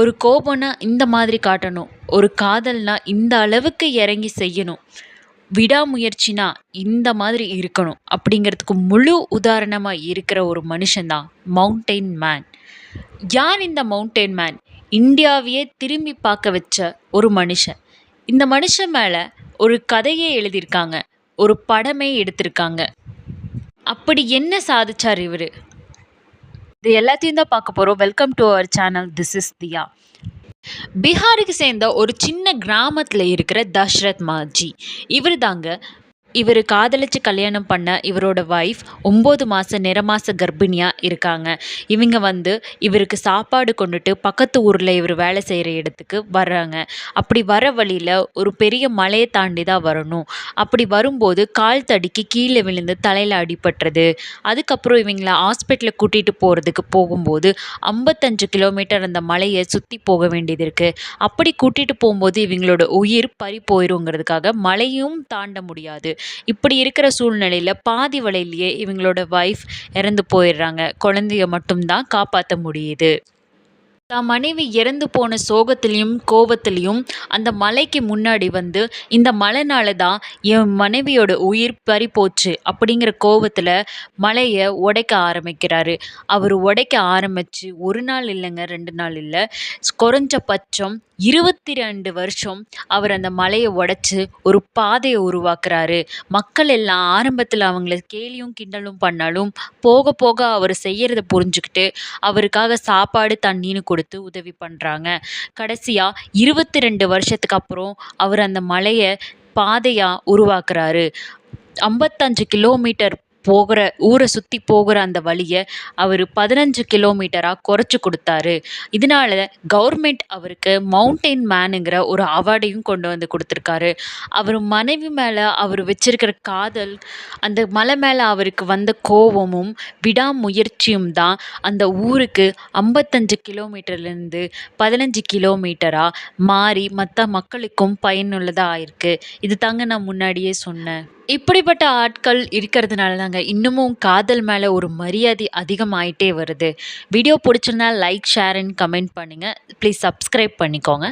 ஒரு கோபம்னா இந்த மாதிரி காட்டணும். ஒரு காதல்னா இந்த அளவுக்கு இறங்கி செய்யணும். விடாமுயற்சினா இந்த மாதிரி இருக்கணும். அப்படிங்கிறதுக்கு முழு உதாரணமா இருக்கிற ஒரு மனுஷன் தான் மவுண்டைன் மேன். யார் இந்த மவுண்டைன் மேன்? இந்தியாவையே திரும்பி பார்க்க வச்ச ஒரு மனுஷன். இந்த மனுஷன் மேல ஒரு கதையே எழுதியிருக்காங்க. ஒரு படமே எடுத்திருக்காங்க. அப்படி என்ன சாதிச்சார் இவரு? இது எல்லாத்தையும் தான் பார்க்க போறோம். Welcome to our channel. This is Diya. பீகாருக்கு சேர்ந்த ஒரு சின்ன கிராமத்தில் இருக்கிற தஷ்ரத் மாஜி இவர் தாங்க. இவர் காதலிச்சு கல்யாணம் பண்ண இவரோட ஒய்ஃப் 9 மாதம் நிறமாச கர்ப்பிணியாக இருக்காங்க. இவங்க இவருக்கு சாப்பாடு கொண்டுட்டு பக்கத்து ஊரில் இவர் வேலை செய்கிற இடத்துக்கு வர்றாங்க. அப்படி வர வழியில் ஒரு பெரிய மலையை தாண்டி தான் வரணும். அப்படி வரும்போது கால் தடிக்கு கீழே விழுந்து தலையில் அடிபட்டுறது. அதுக்கப்புறம் இவங்கள ஹாஸ்பிட்டலுக்கு கூட்டிகிட்டு போகும்போது 55 கிலோமீட்டர் அந்த மலையை சுற்றி போக வேண்டியது இருக்குது. அப்படி கூட்டிகிட்டு போகும்போது இவங்களோட உயிர் பறி போயிருங்கிறதுக்காக மலையும் தாண்ட முடியாது. இப்படி இருக்கிற சூழ்நிலையில் பாதி வழியிலேயே இவங்களோட ஒய்ஃப் இறந்து போயிடுறாங்க. குழந்தைய மட்டும்தான் காப்பாற்ற முடியுது. தான் மனைவி இறந்து போன சோகத்திலையும் கோபத்திலையும் அந்த மலைக்கு முன்னாடி இந்த மலைனால தான் என் மனைவியோட உயிர் பறி போச்சு அப்படிங்கிற கோபத்தில் மலையை உடைக்க ஆரம்பிக்கிறாரு. அவர் உடைக்க ஆரம்பித்து ஒரு நாள் இல்லைங்க, 2 நாள் இல்லை, குறைஞ்சபட்சம் 22 வருஷம் அவர் அந்த மலையை உடைச்சி ஒரு பாதையை உருவாக்குறாரு. மக்கள் எல்லாம் ஆரம்பத்தில் அவங்கள கேலியும் கிண்டலும் பண்ணாலும் போக போக அவர் செய்யறதை புரிஞ்சுக்கிட்டு அவருக்காக சாப்பாடு தண்ணின்னு கொடுத்து உதவி பண்ணுறாங்க. கடைசியாக 22 வருஷத்துக்கு அப்புறம் அவர் அந்த மலையை பாதையாக உருவாக்குறாரு. 55 கிலோமீட்டர் போகிற ஊரை சுற்றி போகிற அந்த வழியை அவர் 15 கிலோமீட்டராக குறைச்சி கொடுத்தாரு. இதனால கவர்மெண்ட் அவருக்கு மவுண்டைன் மேனுங்கிற ஒரு அவார்டையும் கொண்டு வந்து கொடுத்துருக்காரு. அவர் மனைவி மேலே அவர் வச்சிருக்கிற காதல், அந்த மலை மேலே அவருக்கு வந்த கோபமும் விடாமுயற்சியும் தான் அந்த ஊருக்கு 55 கிலோமீட்டர்லேருந்து 15 கிலோமீட்டராக மாறி மற்ற மக்களுக்கும் பயனுள்ளதாக ஆயிருக்கு. இது தாங்க நான் முன்னாடியே சொன்னேன். இப்படிப்பட்ட ஆட்கள் இருக்கிறதுனால தாங்க இன்னமும் காதல் மேலே ஒரு மரியாதை அதிகமாயிட்டே வருது. வீடியோ பிடிச்சிருந்தா லைக், ஷேர் அண்ட் கமெண்ட் பண்ணுங்கள். ப்ளீஸ் சப்ஸ்கிரைப் பண்ணிக்கோங்க.